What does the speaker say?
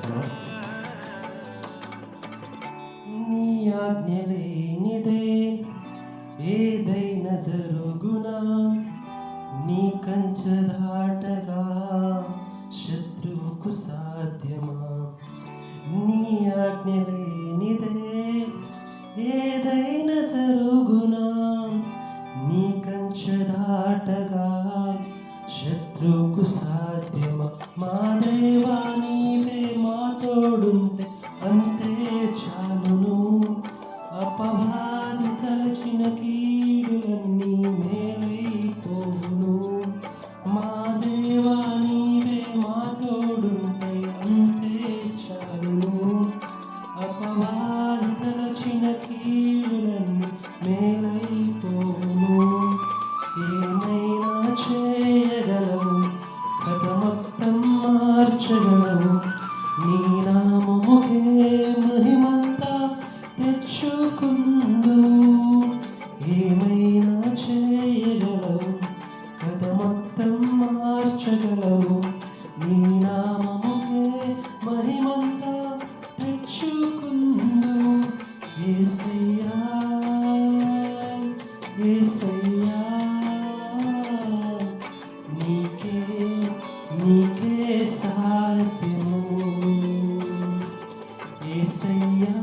చేస్తున్నాం. నీ ఆజ్ఞ లేనిదే ఏదైనా జరుగునా, నీ కంచె దాటగా శత్రువుకు సాధ్యమా? నీ ఆజ్ఞ లేనిదే ఏదైనా జరుగునా, నీ కంచె దాటగా శత్రువుకు సాధ్యమా? మా దేవా నీవే మా తోడుంటే అంతే చాలును. అపవాది తలచిన కీడులన్నీ మేలైపోవును. మా దేవా నీవే మా తోడుంటే అంతే చాలును. అపవాది తలచిన కీడులన్నీ మేలైపోవును. ఏమైనా చేయగలవు, కథ మొత్తం మార్చగలవు. నీ నామముకే మహిమంతా తెచ్చుకుందు. ఏమైనా చేయగలవు, కథ మొత్తం మార్చగలవు. నీ నామముకే మహిమంతా తెచ్చుకుందు. యేసయ్యా యేసయ్యా, నీకే నీకే సాధ్యము. యేసయ్యా